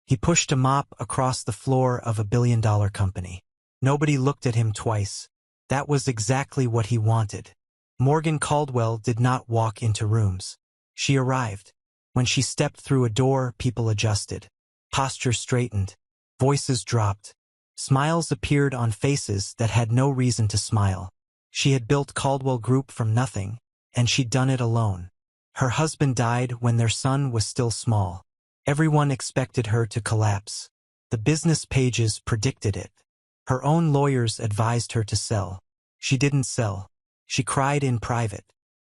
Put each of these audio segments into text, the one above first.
He pushed a mop across the floor of a billion-dollar company. Nobody looked at him twice. That was exactly what he wanted. Morgan Caldwell did not walk into rooms. She arrived. When she stepped through a door, people adjusted. Posture straightened. Voices dropped. Smiles appeared on faces that had no reason to smile. She had built Caldwell Group from nothing, and she'd done it alone. Her husband died when their son was still small. Everyone expected her to collapse. The business pages predicted it. Her own lawyers advised her to sell. She didn't sell. She cried in private,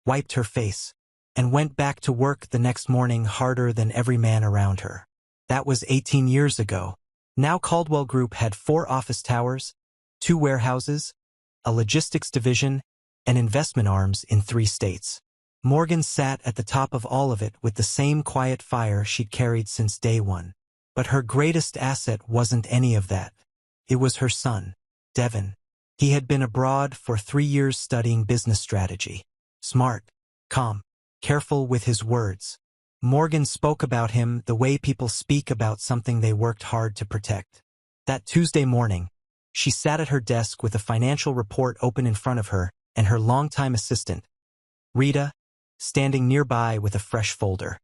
wiped her face, and went back to work the next morning harder than every man around her. That was 18 years ago. Now Caldwell Group had 4 office towers, 2 warehouses, a logistics division, and investment arms in 3 states. Morgan sat at the top of all of it with the same quiet fire she'd carried since day one. But her greatest asset wasn't any of that. It was her son, Devin. He had been abroad for 3 years studying business strategy. Smart, calm, careful with his words. Morgan spoke about him the way people speak about something they worked hard to protect. That Tuesday morning, she sat at her desk with a financial report open in front of her and her longtime assistant, Rita, standing nearby with a fresh folder.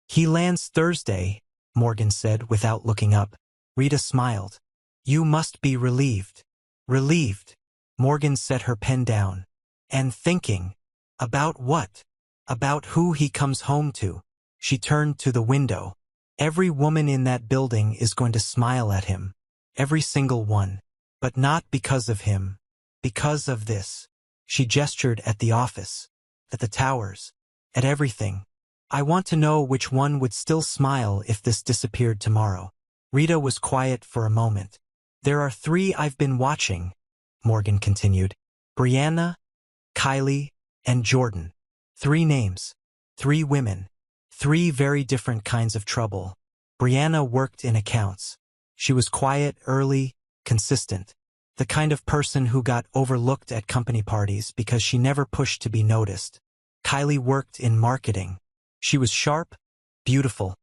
"He lands Thursday," Morgan said without looking up. Rita smiled. "You must be relieved." "Relieved." Morgan set her pen down. "And thinking. About what?" "About who he comes home to." She turned to the window. "Every woman in that building is going to smile at him. Every single one. But not because of him. Because of this." She gestured at the office, at the towers, at everything. "I want to know which one would still smile if this disappeared tomorrow." Rita was quiet for a moment. "There are 3 I've been watching," Morgan continued. "Brianna, Kylie, and Jordan. 3 names. 3 women. 3 very different kinds of trouble. Brianna worked in accounts. She was quiet, early, consistent. The kind of person who got overlooked at company parties because she never pushed to be noticed. Kylie worked in marketing. She was sharp, beautiful,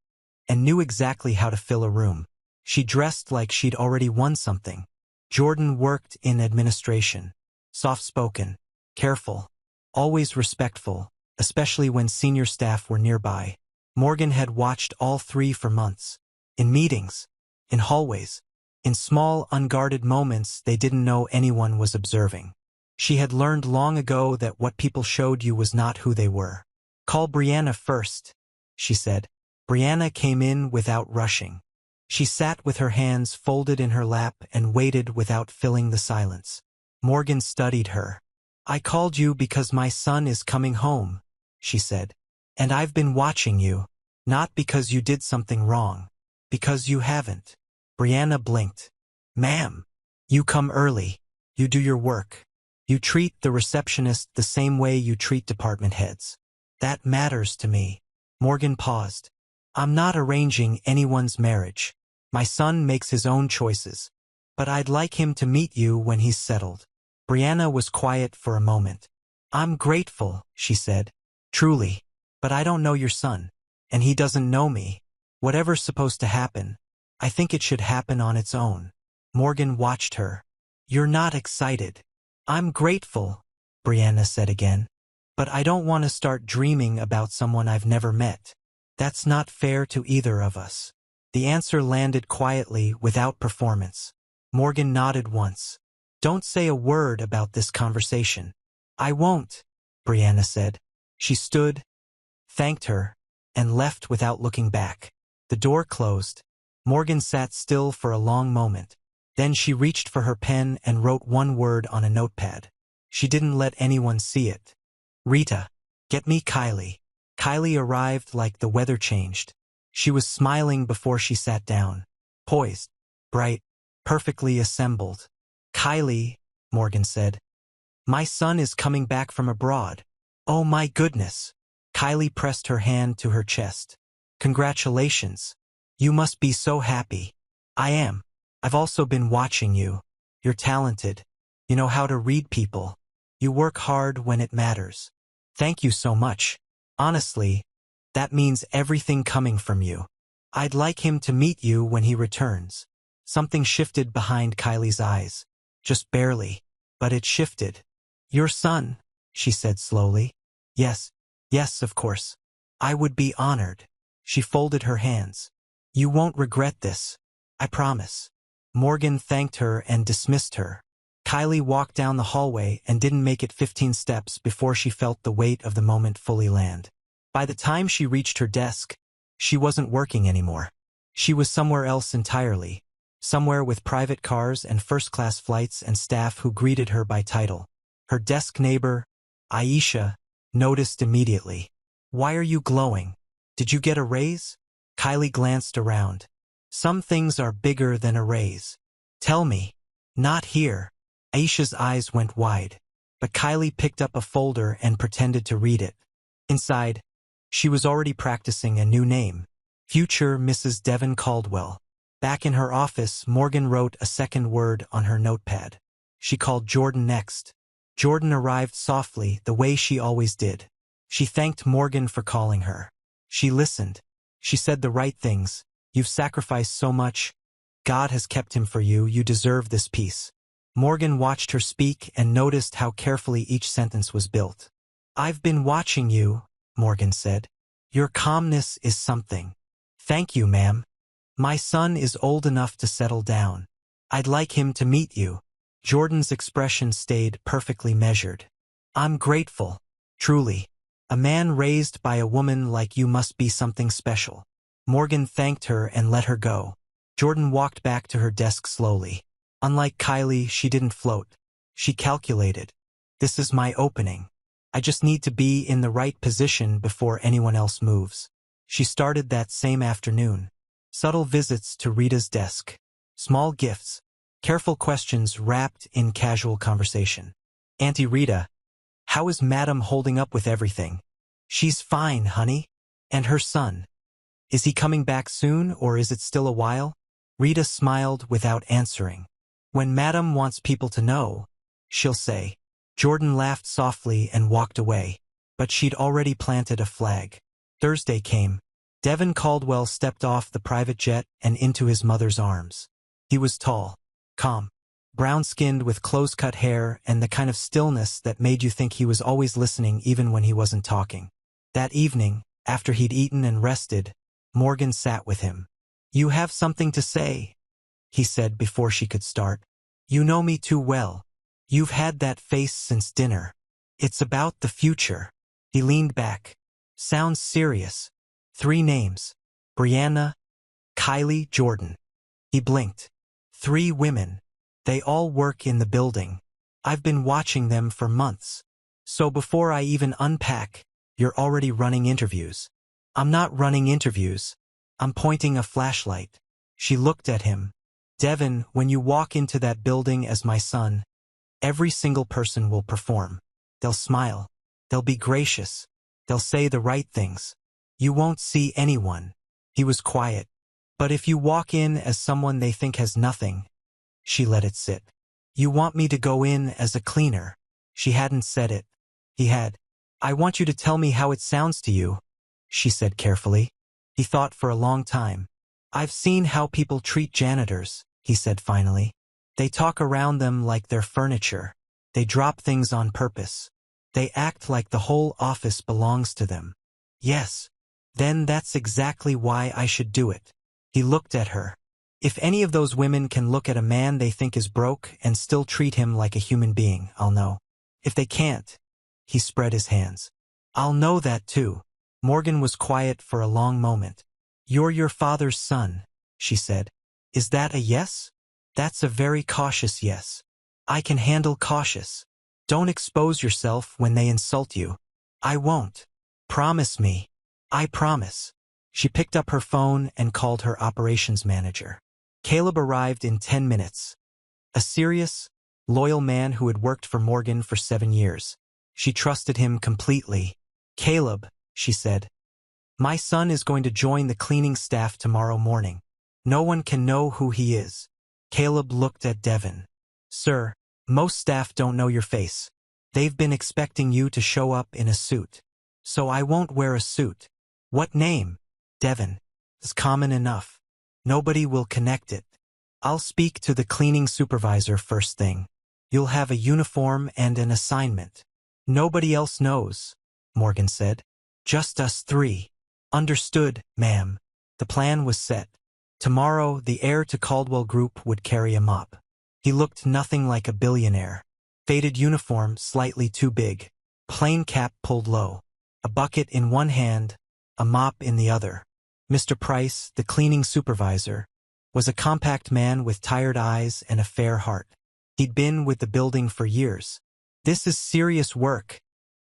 and knew exactly how to fill a room. She dressed like she'd already won something. Jordan worked in administration. Soft-spoken, careful, always respectful, especially when senior staff were nearby. Morgan had watched all 3 for months. In meetings, in hallways, in small, unguarded moments they didn't know anyone was observing. She had learned long ago that what people showed you was not who they were. "Call Brianna first," she said. Brianna came in without rushing. She sat with her hands folded in her lap and waited without filling the silence. Morgan studied her. "I called you because my son is coming home," she said. "And I've been watching you. Not because you did something wrong. Because you haven't." Brianna blinked. "Ma'am, you come early. You do your work. You treat the receptionist the same way you treat department heads. That matters to me." Morgan paused. "I'm not arranging anyone's marriage. My son makes his own choices. But I'd like him to meet you when he's settled." Brianna was quiet for a moment. "I'm grateful," she said. "Truly. But I don't know your son. And he doesn't know me. Whatever's supposed to happen, I think it should happen on its own." Morgan watched her. "You're not excited." "I'm grateful," Brianna said again. "But I don't want to start dreaming about someone I've never met. That's not fair to either of us." The answer landed quietly without performance. Morgan nodded once. "Don't say a word about this conversation." "I won't," Brianna said. She stood, thanked her, and left without looking back. The door closed. Morgan sat still for a long moment. Then she reached for her pen and wrote one word on a notepad. She didn't let anyone see it. "Rita, get me Kylie." Kylie arrived like the weather changed. She was smiling before she sat down. Poised, bright, perfectly assembled. "Kylie," Morgan said. "My son is coming back from abroad." "Oh my goodness." Kylie pressed her hand to her chest. "Congratulations. You must be so happy." "I am. I've also been watching you. You're talented. You know how to read people. You work hard when it matters." "Thank you so much. Honestly, that means everything coming from you." I'd like him to meet you when he returns. Something shifted behind Kylie's eyes. Just barely. But it shifted. Your son, she said slowly. Yes, yes, of course. I would be honored. She folded her hands. You won't regret this. I promise. Morgan thanked her and dismissed her. Kylie walked down the hallway and didn't make it 15 steps before she felt the weight of the moment fully land. By the time she reached her desk, she wasn't working anymore. She was somewhere else entirely. Somewhere with private cars and first-class flights and staff who greeted her by title. Her desk neighbor, Aisha, noticed immediately. Why are you glowing? Did you get a raise? Kylie glanced around. Some things are bigger than a raise. Tell me. Not here. Aisha's eyes went wide. But Kylie picked up a folder and pretended to read it. Inside, she was already practicing a new name. Future Mrs. Devon Caldwell. Back in her office, Morgan wrote a second word on her notepad. She called Jordan next. Jordan arrived softly, the way she always did. She thanked Morgan for calling her. She listened. She said the right things. You've sacrificed so much. God has kept him for you. You deserve this peace. Morgan watched her speak and noticed how carefully each sentence was built. I've been watching you, Morgan said. Your calmness is something. Thank you, ma'am. My son is old enough to settle down. I'd like him to meet you. Jordan's expression stayed perfectly measured. I'm grateful. Truly. A man raised by a woman like you must be something special. Morgan thanked her and let her go. Jordan walked back to her desk slowly. Unlike Kylie, she didn't float. She calculated. This is my opening. I just need to be in the right position before anyone else moves. She started that same afternoon. Subtle visits to Rita's desk. Small gifts. Careful questions wrapped in casual conversation. Auntie Rita, how is Madam holding up with everything? She's fine, honey. And her son. Is he coming back soon or is it still a while? Rita smiled without answering. When Madam wants people to know, she'll say. Jordan laughed softly and walked away. But she'd already planted a flag. Thursday came. Devon Caldwell stepped off the private jet and into his mother's arms. He was tall. Calm, brown-skinned with close-cut hair and the kind of stillness that made you think he was always listening even when he wasn't talking. That evening, after he'd eaten and rested, Morgan sat with him. You have something to say, he said before she could start. You know me too well. You've had that face since dinner. It's about the future. He leaned back. Sounds serious. 3 names. Brianna, Kylie, Jordan. He blinked. 3 women. They all work in the building. I've been watching them for months. So before I even unpack, you're already running interviews. I'm not running interviews. I'm pointing a flashlight. She looked at him. Devon, when you walk into that building as my son, every single person will perform. They'll smile. They'll be gracious. They'll say the right things. You won't see anyone. He was quiet. But if you walk in as someone they think has nothing, she let it sit. You want me to go in as a cleaner. She hadn't said it. He had. I want you to tell me how it sounds to you, she said carefully. He thought for a long time. I've seen how people treat janitors, he said finally. They talk around them like they're furniture. They drop things on purpose. They act like the whole office belongs to them. Yes. Then that's exactly why I should do it. He looked at her. If any of those women can look at a man they think is broke and still treat him like a human being, I'll know. If they can't, he spread his hands. I'll know that too. Morgan was quiet for a long moment. You're your father's son, she said. Is that a yes? That's a very cautious yes. I can handle cautious. Don't expose yourself when they insult you. I won't. Promise me. I promise. She picked up her phone and called her operations manager. Caleb arrived in 10 minutes. A serious, loyal man who had worked for Morgan for 7 years. She trusted him completely. Caleb, she said. My son is going to join the cleaning staff tomorrow morning. No one can know who he is. Caleb looked at Devon. Sir, most staff don't know your face. They've been expecting you to show up in a suit. So I won't wear a suit. What name? Devon. is common enough. Nobody will connect it. I'll speak to the cleaning supervisor first thing. You'll have a uniform and an assignment. Nobody else knows, Morgan said. Just us three. Understood, ma'am. The plan was set. Tomorrow, the heir to Caldwell Group would carry a mop. He looked nothing like a billionaire. Faded uniform slightly too big. Plain cap pulled low. A bucket in one hand, a mop in the other. Mr. Price, the cleaning supervisor, was a compact man with tired eyes and a fair heart. He'd been with the building for years. This is serious work,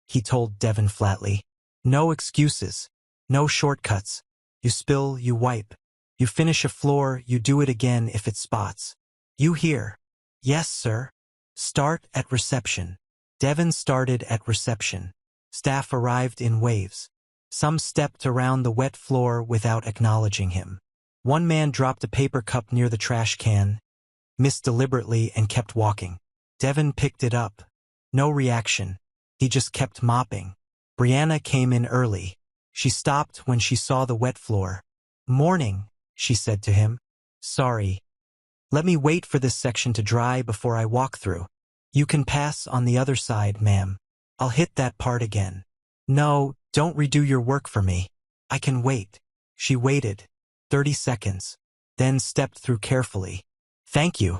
he told Devon flatly. No excuses. No shortcuts. You spill, you wipe. You finish a floor, you do it again if it spots. You hear? Yes, sir. Start at reception. Devon started at reception. Staff arrived in waves. Some stepped around the wet floor without acknowledging him. One man dropped a paper cup near the trash can, missed deliberately and kept walking. Devon picked it up. No reaction. He just kept mopping. Brianna came in early. She stopped when she saw the wet floor. Morning, she said to him. Sorry. Let me wait for this section to dry before I walk through. You can pass on the other side, ma'am. I'll hit that part again. No, don't redo your work for me. I can wait. She waited. 30 seconds. Then stepped through carefully. Thank you.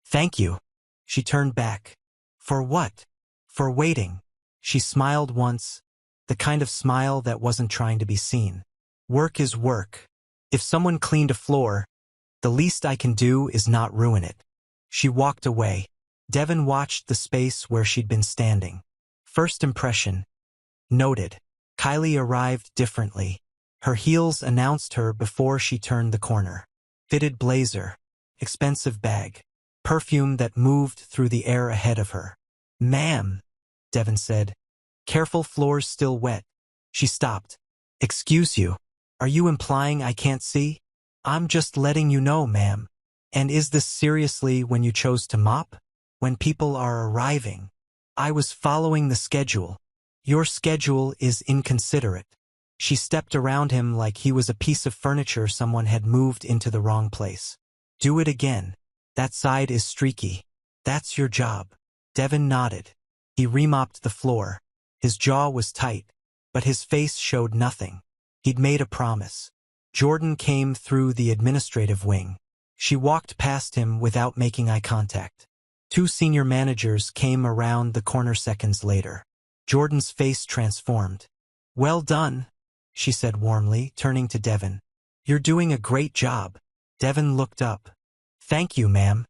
Thank you. She turned back. For what? For waiting. She smiled once, the kind of smile that wasn't trying to be seen. Work is work. If someone cleaned a floor, the least I can do is not ruin it. She walked away. Devon watched the space where she'd been standing. First impression. Noted. Kylie arrived differently. Her heels announced her before she turned the corner. Fitted blazer. Expensive bag. Perfume that moved through the air ahead of her. Ma'am, Devon said. Careful, floor's still wet. She stopped. Excuse you. Are you implying I can't see? I'm just letting you know, ma'am. And is this seriously when you chose to mop? When people are arriving? I was following the schedule. Your schedule is inconsiderate. She stepped around him like he was a piece of furniture someone had moved into the wrong place. Do it again. That side is streaky. That's your job. Devon nodded. He remopped the floor. His jaw was tight, but his face showed nothing. He'd made a promise. Jordan came through the administrative wing. She walked past him without making eye contact. Two senior managers came around the corner seconds later. Jordan's face transformed. Well done, she said warmly, turning to Devon. You're doing a great job. Devon looked up. Thank you, ma'am.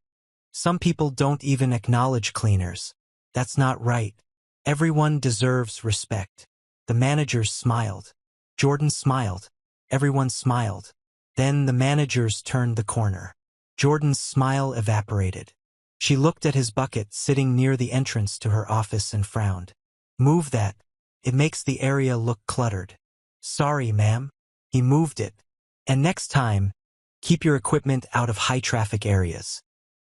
Some people don't even acknowledge cleaners. That's not right. Everyone deserves respect. The managers smiled. Jordan smiled. Everyone smiled. Then the managers turned the corner. Jordan's smile evaporated. She looked at his bucket sitting near the entrance to her office and frowned. Move that. It makes the area look cluttered. Sorry, ma'am. He moved it. And next time, keep your equipment out of high-traffic areas.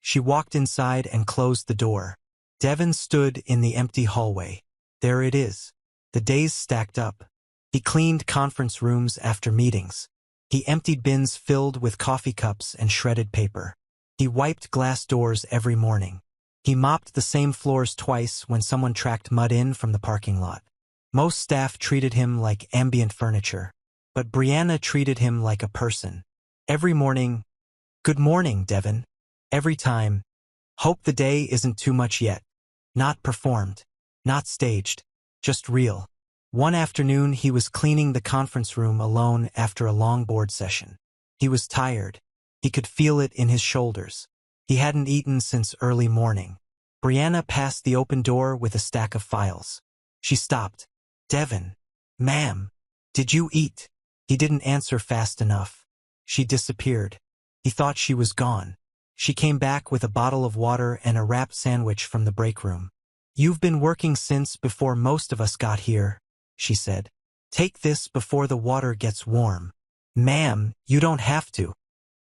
She walked inside and closed the door. Devon stood in the empty hallway. There it is. The days stacked up. He cleaned conference rooms after meetings. He emptied bins filled with coffee cups and shredded paper. He wiped glass doors every morning. He mopped the same floors twice when someone tracked mud in from the parking lot. Most staff treated him like ambient furniture, but Brianna treated him like a person. Every morning, "Good morning, Devon." Every time, "Hope the day isn't too much yet." Not performed, not staged, just real. One afternoon he was cleaning the conference room alone after a long board session. He was tired. He could feel it in his shoulders. He hadn't eaten since early morning. Brianna passed the open door with a stack of files. She stopped. "Devon, ma'am, did you eat?" He didn't answer fast enough. She disappeared. He thought she was gone. She came back with a bottle of water and a wrapped sandwich from the break room. "You've been working since before most of us got here," she said. "Take this before the water gets warm." "Ma'am, you don't have to."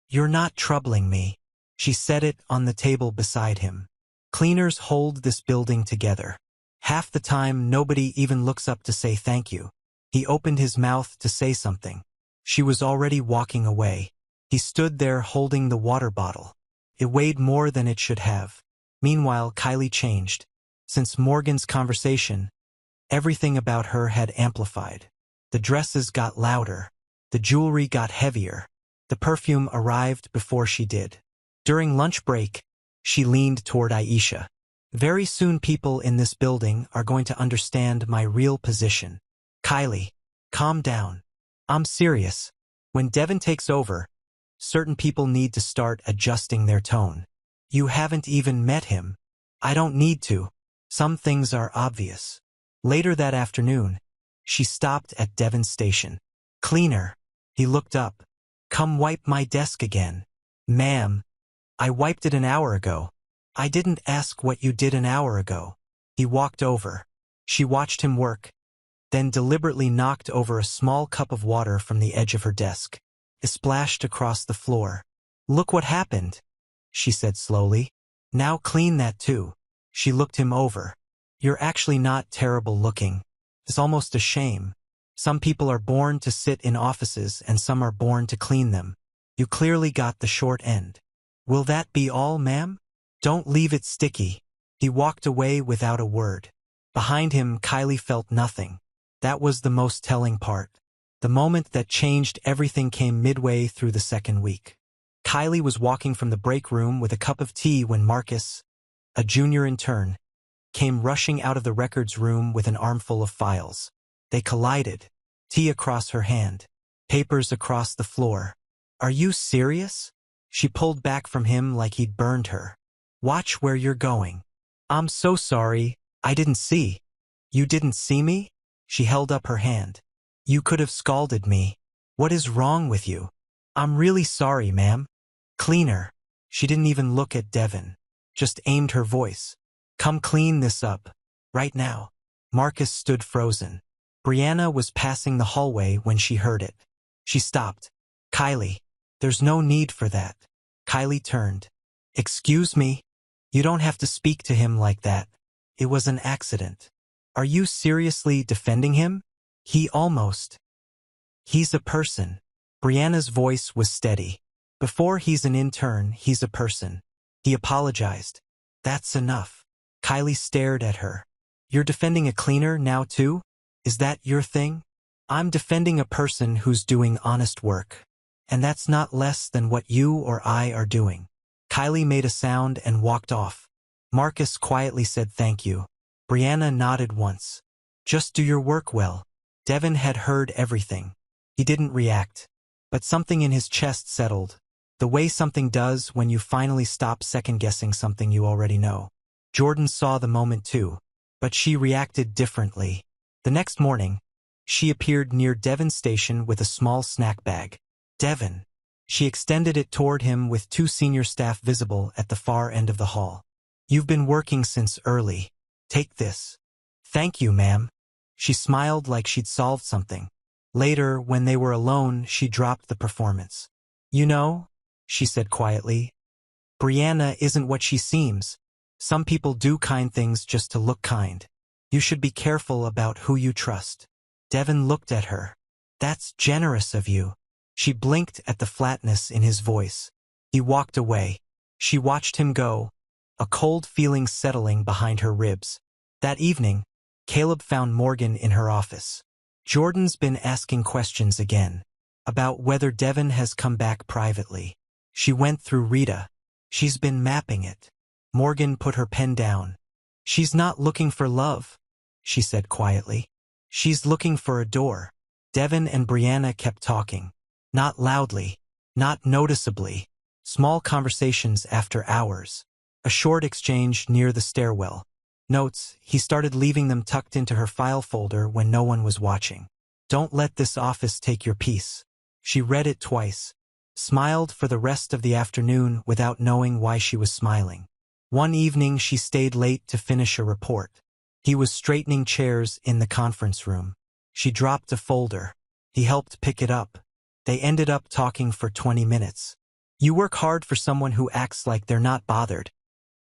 "You're not troubling me." She set it on the table beside him. Cleaners hold this building together. Half the time nobody even looks up to say thank you. He opened his mouth to say something. She was already walking away. He stood there holding the water bottle. It weighed more than it should have. Meanwhile, Kylie changed. Since Morgan's conversation, everything about her had amplified. The dresses got louder. The jewelry got heavier. The perfume arrived before she did. During lunch break, she leaned toward Aisha. Very soon people in this building are going to understand my real position. Kylie, calm down. I'm serious. When Devin takes over, certain people need to start adjusting their tone. You haven't even met him. I don't need to. Some things are obvious. Later that afternoon, she stopped at Devin's station. Cleaner. He looked up. Come wipe my desk again. Ma'am, I wiped it an hour ago. I didn't ask what you did an hour ago. He walked over. She watched him work, then deliberately knocked over a small cup of water from the edge of her desk. It splashed across the floor. Look what happened, she said slowly. Now clean that too. She looked him over. You're actually not terrible looking. It's almost a shame. Some people are born to sit in offices and some are born to clean them. You clearly got the short end. Will that be all, ma'am? Don't leave it sticky. He walked away without a word. Behind him, Kylie felt nothing. That was the most telling part. The moment that changed everything came midway through the second week. Kylie was walking from the break room with a cup of tea when Marcus, a junior intern, came rushing out of the records room with an armful of files. They collided. Tea across her hand. Papers across the floor. Are you serious? She pulled back from him like he'd burned her. Watch where you're going. I'm so sorry, I didn't see. You didn't see me? She held up her hand. You could have scalded me. What is wrong with you? I'm really sorry, ma'am. Cleaner. She didn't even look at Devin. Just aimed her voice. Come clean this up. Right now. Marcus stood frozen. Brianna was passing the hallway when she heard it. She stopped. Kylie. There's no need for that. Kylie turned. Excuse me? You don't have to speak to him like that. It was an accident. Are you seriously defending him? He's a person. Brianna's voice was steady. Before he's an intern, he's a person. He apologized. That's enough. Kylie stared at her. You're defending a cleaner now too? Is that your thing? I'm defending a person who's doing honest work. And that's not less than what you or I are doing. Kylie made a sound and walked off. Marcus quietly said thank you. Brianna nodded once. Just do your work well. Devin had heard everything. He didn't react. But something in his chest settled. The way something does when you finally stop second-guessing something you already know. Jordan saw the moment too. But she reacted differently. The next morning, she appeared near Devin's station with a small snack bag. Devin. She extended it toward him with two senior staff visible at the far end of the hall. You've been working since early. Take this. Thank you, ma'am. She smiled like she'd solved something. Later, when they were alone, she dropped the performance. You know, she said quietly, Brianna isn't what she seems. Some people do kind things just to look kind. You should be careful about who you trust. Devin looked at her. That's generous of you. She blinked at the flatness in his voice. He walked away. She watched him go, a cold feeling settling behind her ribs. That evening, Caleb found Morgan in her office. Jordan's been asking questions again, about whether Devin has come back privately. She went through Rita. She's been mapping it. Morgan put her pen down. She's not looking for love, she said quietly. She's looking for a door. Devin and Brianna kept talking. Not loudly, not noticeably. Small conversations after hours. A short exchange near the stairwell. Notes, he started leaving them tucked into her file folder when no one was watching. Don't let this office take your peace. She read it twice. Smiled for the rest of the afternoon without knowing why she was smiling. One evening she stayed late to finish a report. He was straightening chairs in the conference room. She dropped a folder. He helped pick it up. They ended up talking for 20 minutes. You work hard for someone who acts like they're not bothered,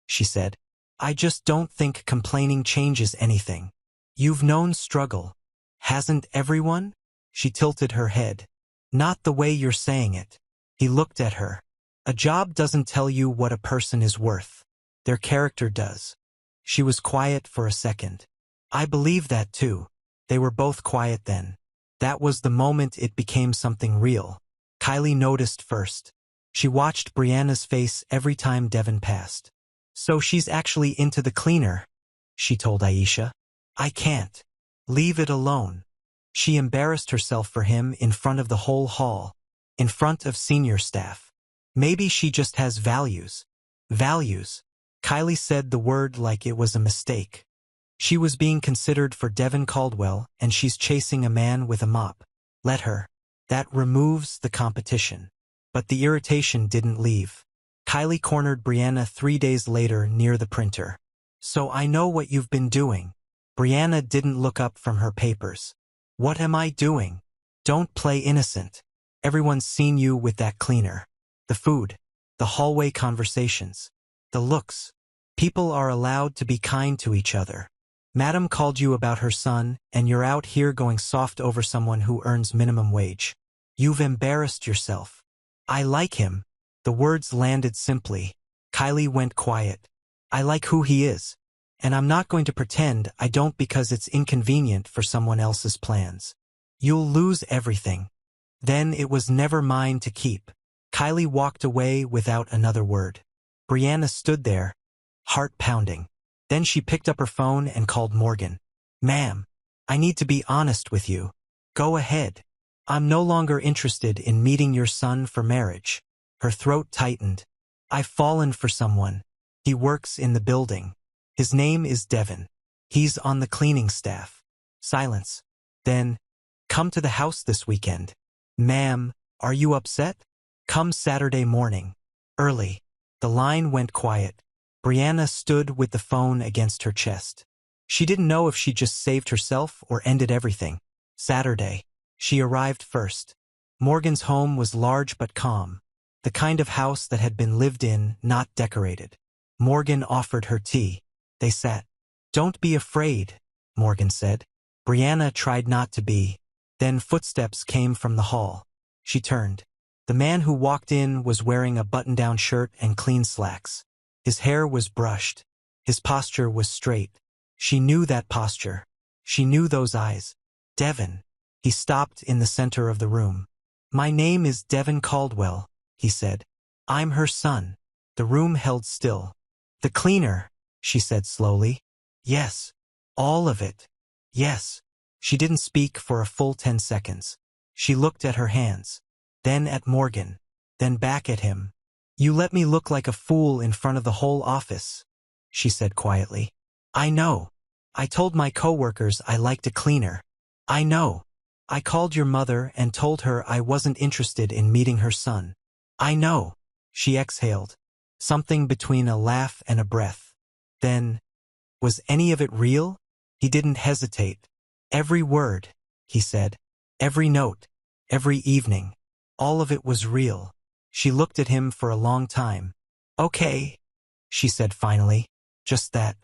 she said. I just don't think complaining changes anything. You've known struggle. Hasn't everyone? She tilted her head. Not the way you're saying it. He looked at her. A job doesn't tell you what a person is worth. Their character does. She was quiet for a second. I believe that too. They were both quiet then. That was the moment it became something real. Kylie noticed first. She watched Brianna's face every time Devin passed. So she's actually into the cleaner, she told Aisha. I can't. Leave it alone. She embarrassed herself for him in front of the whole hall, in front of senior staff. Maybe she just has values. Values. Kylie said the word like it was a mistake. She was being considered for Devin Caldwell, and she's chasing a man with a mop. Let her. That removes the competition. But the irritation didn't leave. Kylie cornered Brianna 3 days later near the printer. So I know what you've been doing. Brianna didn't look up from her papers. What am I doing? Don't play innocent. Everyone's seen you with that cleaner. The food. The hallway conversations. The looks. People are allowed to be kind to each other. Madam called you about her son, and you're out here going soft over someone who earns minimum wage. You've embarrassed yourself. I like him. The words landed simply. Kylie went quiet. I like who he is. And I'm not going to pretend I don't because it's inconvenient for someone else's plans. You'll lose everything. Then it was never mine to keep. Kylie walked away without another word. Brianna stood there, heart pounding. Then she picked up her phone and called Morgan. Ma'am, I need to be honest with you. Go ahead. I'm no longer interested in meeting your son for marriage. Her throat tightened. I've fallen for someone. He works in the building. His name is Devin. He's on the cleaning staff. Silence. Then, come to the house this weekend. Ma'am, are you upset? Come Saturday morning. Early. The line went quiet. Brianna stood with the phone against her chest. She didn't know if she just saved herself or ended everything. Saturday. She arrived first. Morgan's home was large but calm. The kind of house that had been lived in, not decorated. Morgan offered her tea. They sat. Don't be afraid, Morgan said. Brianna tried not to be. Then footsteps came from the hall. She turned. The man who walked in was wearing a button-down shirt and clean slacks. His hair was brushed. His posture was straight. She knew that posture. She knew those eyes. Devin. He stopped in the center of the room. My name is Devin Caldwell, he said. I'm her son. The room held still. The cleaner, she said slowly. Yes. All of it. Yes. She didn't speak for a full 10 seconds. She looked at her hands. Then at Morgan. Then back at him. You let me look like a fool in front of the whole office, she said quietly. I know. I told my coworkers I liked a cleaner. I know. I called your mother and told her I wasn't interested in meeting her son. I know. She exhaled. Something between a laugh and a breath. Then, was any of it real? He didn't hesitate. Every word, he said. Every note. Every evening. All of it was real. She looked at him for a long time. Okay, she said finally. Just that.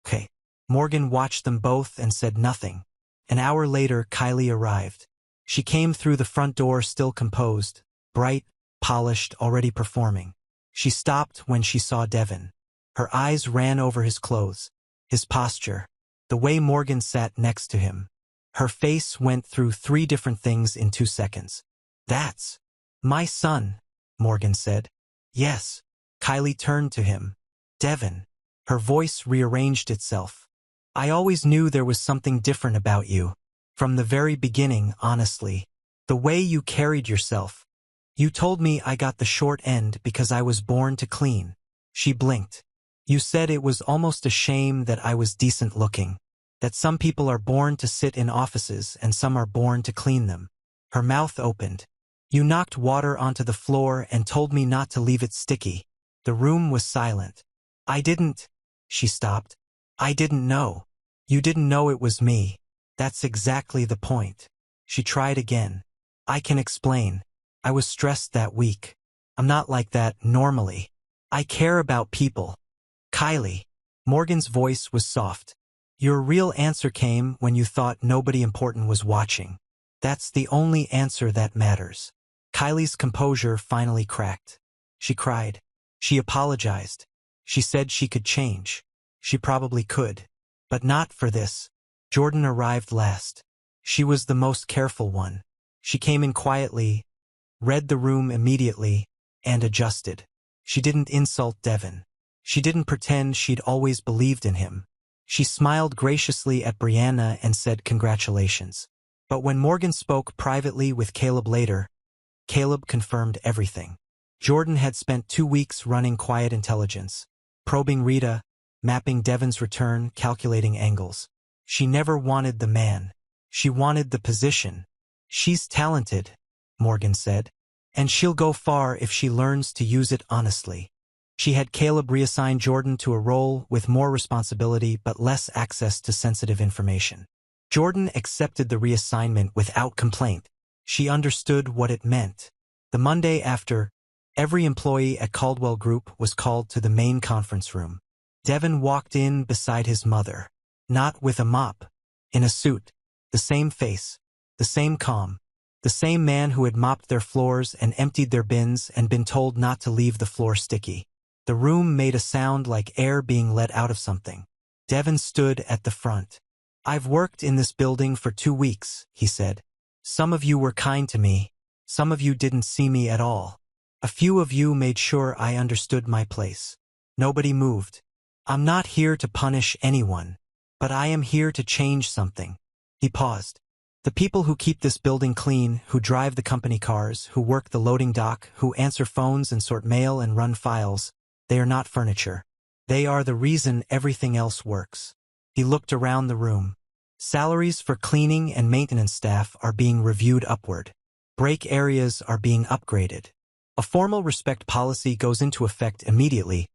Okay. Morgan watched them both and said nothing. An hour later, Kylie arrived. She came through the front door still composed, bright, polished, already performing. She stopped when she saw Devin. Her eyes ran over his clothes, his posture, the way Morgan sat next to him. Her face went through 3 different things in 2 seconds. That's my son, Morgan said. Yes. Kylie turned to him. Devin. Her voice rearranged itself. I always knew there was something different about you. From the very beginning, honestly. The way you carried yourself. You told me I got the short end because I was born to clean. She blinked. You said it was almost a shame that I was decent looking. That some people are born to sit in offices and some are born to clean them. Her mouth opened. You knocked water onto the floor and told me not to leave it sticky. The room was silent. I didn't. She stopped. I didn't know. You didn't know it was me. That's exactly the point. She tried again. I can explain. I was stressed that week. I'm not like that normally. I care about people. Kylie. Morgan's voice was soft. Your real answer came when you thought nobody important was watching. That's the only answer that matters. Kylie's composure finally cracked. She cried. She apologized. She said she could change. She probably could. But not for this. Jordan arrived last. She was the most careful one. She came in quietly, read the room immediately, and adjusted. She didn't insult Devin. She didn't pretend she'd always believed in him. She smiled graciously at Brianna and said congratulations. But when Morgan spoke privately with Caleb later, Caleb confirmed everything. Jordan had spent 2 weeks running quiet intelligence, probing Rita, mapping Devin's return, calculating angles. She never wanted the man. She wanted the position. She's talented, Morgan said, and she'll go far if she learns to use it honestly. She had Caleb reassign Jordan to a role with more responsibility but less access to sensitive information. Jordan accepted the reassignment without complaint. She understood what it meant. The Monday after, every employee at Caldwell Group was called to the main conference room. Devin walked in beside his mother. Not with a mop. In a suit. The same face. The same calm. The same man who had mopped their floors and emptied their bins and been told not to leave the floor sticky. The room made a sound like air being let out of something. Devin stood at the front. "I've worked in this building for 2 weeks," he said. "Some of you were kind to me. Some of you didn't see me at all. A few of you made sure I understood my place. Nobody moved. I'm not here to punish anyone, but I am here to change something." He paused. "The people who keep this building clean, who drive the company cars, who work the loading dock, who answer phones and sort mail and run files, they are not furniture. They are the reason everything else works." He looked around the room. Salaries for cleaning and maintenance staff are being reviewed upward. Break areas are being upgraded. A formal respect policy goes into effect immediately.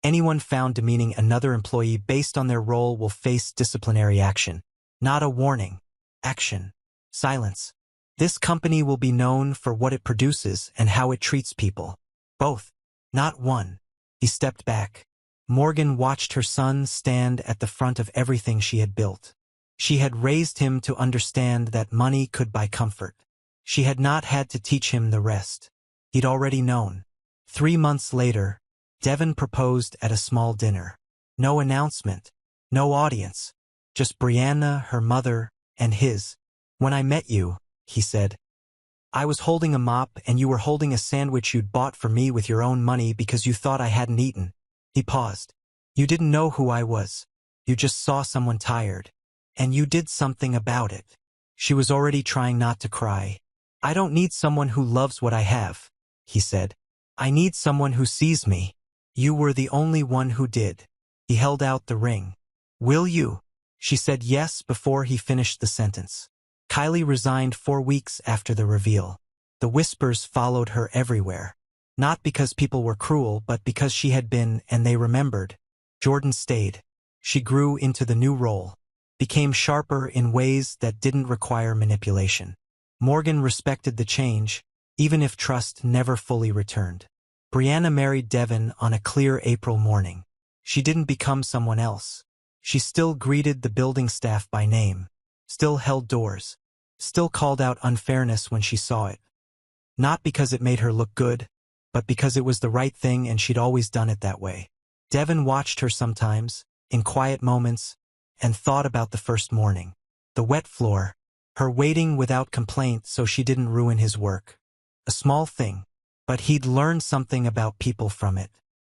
Anyone found demeaning another employee based on their role will face disciplinary action. Not a warning. Action. Silence. This company will be known for what it produces and how it treats people. Both. Not one. He stepped back. Morgan watched her son stand at the front of everything she had built. She had raised him to understand that money could buy comfort. She had not had to teach him the rest. He'd already known. 3 months later, Devin proposed at a small dinner. No announcement. No audience. Just Brianna, her mother, and his. "When I met you," he said, "I was holding a mop and you were holding a sandwich you'd bought for me with your own money because you thought I hadn't eaten." He paused. "You didn't know who I was. You just saw someone tired. And you did something about it." She was already trying not to cry. "I don't need someone who loves what I have," he said. "I need someone who sees me. You were the only one who did." He held out the ring. "Will you?" She said yes before he finished the sentence. Kylie resigned 4 weeks after the reveal. The whispers followed her everywhere. Not because people were cruel, but because she had been, and they remembered. Jordan stayed. She grew into the new role. Became sharper in ways that didn't require manipulation. Morgan respected the change, even if trust never fully returned. Brianna married Devin on a clear April morning. She didn't become someone else. She still greeted the building staff by name. Still held doors. Still called out unfairness when she saw it. Not because it made her look good, but because it was the right thing and she'd always done it that way. Devin watched her sometimes, in quiet moments, and thought about the first morning. The wet floor, her waiting without complaint so she didn't ruin his work. A small thing, but he'd learned something about people from it.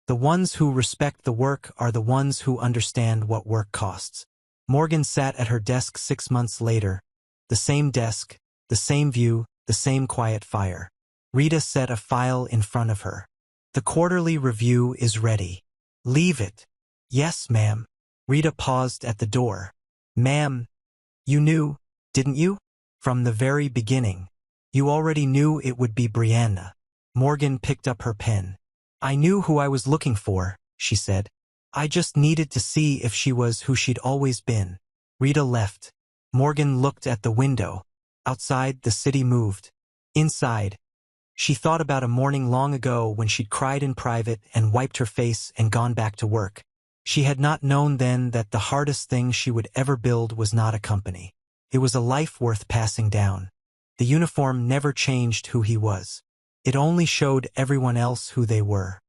The ones who respect the work are the ones who understand what work costs. Morgan sat at her desk 6 months later. The same desk, the same view, the same quiet fire. Rita set a file in front of her. "The quarterly review is ready. Leave it." "Yes, ma'am." Rita paused at the door. "Ma'am, you knew, didn't you? From the very beginning. You already knew it would be Brianna." Morgan picked up her pen. "I knew who I was looking for," she said. "I just needed to see if she was who she'd always been." Rita left. Morgan looked at the window. Outside, the city moved. Inside, she thought about a morning long ago when she'd cried in private and wiped her face and gone back to work. She had not known then that the hardest thing she would ever build was not a company. It was a life worth passing down. The uniform never changed who he was. It only showed everyone else who they were.